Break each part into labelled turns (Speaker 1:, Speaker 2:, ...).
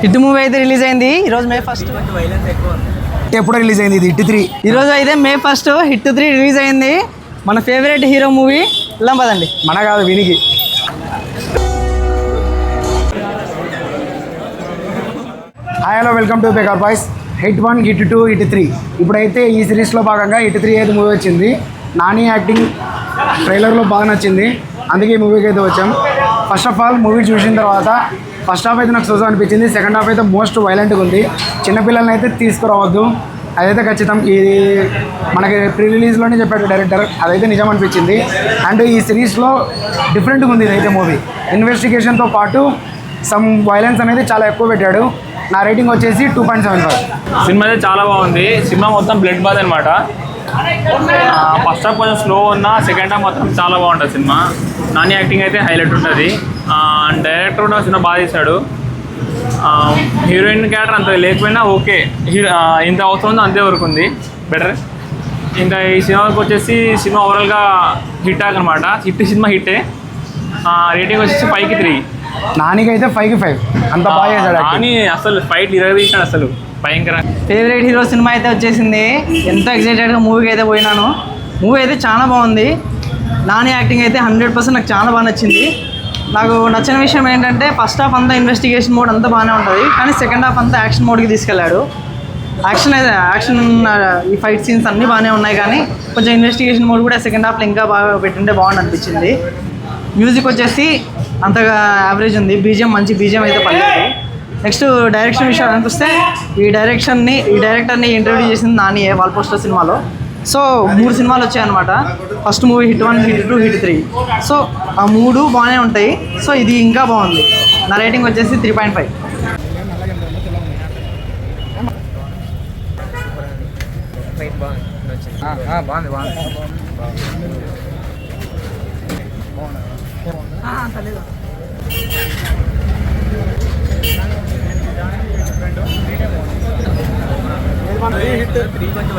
Speaker 1: Hit movie అయితే release అయింది ఈ రోజు మే 1.
Speaker 2: ఎప్పుడు రిలీజ్ అయింది ఇది? హిట్ 3
Speaker 1: ఈ రోజు అయితే మే 1 హిట్ 3 రిలీజ్ అయింది. మన ఫేవరెట్ హీరో మూవీ. వెళ్దాం పదండి.
Speaker 2: మన కాదు వీనికి. Hi hello welcome to Bekaar boys. Hit 1, hit 2, hit 3. ఇప్పుడైతే ఈ సిరీస్లో భాగంగా హిట్ 3 అయితే మూవీ వచ్చింది. నాని యాక్టింగ్ ట్రైలర్లో బాగా నచ్చింది, అందుకే ఈ మూవీకి అయితే వచ్చాం. ఫస్ట్ ఆఫ్ ఆల్ మూవీ చూసిన తర్వాత ఫస్ట్ హాఫ్ అయితే నాకు సోజా అనిపించింది. సెకండ్ హాఫ్ అయితే మోస్ట్ వైలెంట్గా ఉంది. చిన్నపిల్లల్ని అయితే తీసుకురావద్దు, అదైతే ఖచ్చితం. ఇది మనకి ప్రీ రిలీజ్లోనే చెప్పాడు డైరెక్టర్, అదైతే నిజం అనిపించింది. అండ్ ఈ సిరీస్లో డిఫరెంట్గా ఉంది ఇదైతే మూవీ. ఇన్వెస్టిగేషన్తో పాటు సమ్ వైలెన్స్ అనేది చాలా ఎక్కువ పెట్టాడు. నా రేటింగ్ వచ్చేసి 2.75.
Speaker 3: సినిమా అయితే చాలా బాగుంది. సినిమా మొత్తం బ్లడ్ బాత్ అనమాట. ఫస్ట్ హాఫ్ కొంచెం స్లో ఉన్నా సెకండ్ హాఫ్ మొత్తం చాలా బాగుంటుంది సినిమా. నాని యాక్టింగ్ అయితే హైలైట్ ఉంటుంది. డైరెక్టర్ కూడా సినిమా బాగా తీశాడు. హీరోయిన్ క్యారెక్టర్ అంత లేకపోయినా ఓకే, ఇంత అవసరం ఉందో అంతే వరకు ఉంది, బెటర్. ఇంకా ఈ సినిమాకి వచ్చేసి సినిమా ఓవరాల్గా హిట్ అనమాట. సినిమా హిట్టే. రేటింగ్ వచ్చేసి 5కి 3.
Speaker 2: నానికి అయితే 5కి 5. అంత బాగా చేశాడు.
Speaker 3: నాని అసలు ఫైట్ తీసాడు, అసలు భయంకర.
Speaker 1: ఫేవరెట్ హీరో సినిమా అయితే వచ్చేసింది. ఎంతో ఎక్సైటెడ్గా మూవీకి అయితే పోయినాను. మూవీ అయితే చాలా బాగుంది. నాని యాక్టింగ్ అయితే 100% నాకు చాలా బాగా నచ్చింది. నాకు నచ్చిన విషయం ఏంటంటే ఫస్ట్ హాఫ్ అంతా ఇన్వెస్టిగేషన్ మోడ్ అంతా బాగానే ఉంటుంది, కానీ సెకండ్ హాఫ్ అంతా యాక్షన్ మోడ్కి తీసుకెళ్ళాడు. యాక్షన్ ఈ ఫైట్ సీన్స్ అన్నీ బాగానే ఉన్నాయి, కానీ కొంచెం ఇన్వెస్టిగేషన్ మోడ్ కూడా సెకండ్ హాఫ్లో ఇంకా బాగా పెట్టుంటే బాగుంది అనిపించింది. మ్యూజిక్ వచ్చేసి అంతగా యావరేజ్ ఉంది. బీజిఎం మంచి బీజిఎం అయితే పడలేదు. నెక్స్ట్ డైరెక్షన్ విషయానికి వస్తే ఈ డైరెక్టర్ని ఇంట్రడ్యూస్ చేసింది నానియే వాల్ పోస్టర్ సినిమాలో. సో 3 సినిమాలు వచ్చాయన్నమాట. First movie hit 1, hit 2, hit 3. So ఆ 3 బాగానే ఉంటాయి. సో ఇది ఇంకా బాగుంది. నా రేటింగ్ వచ్చేసి 3.5.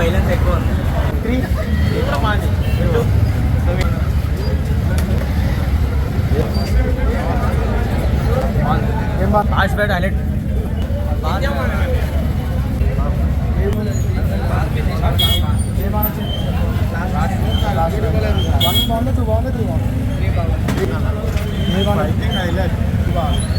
Speaker 4: వైలెన్స్ ఎక్కువ ఉంది. 3 కూడా బాగుంది. Last bite highlight. బాగుంది.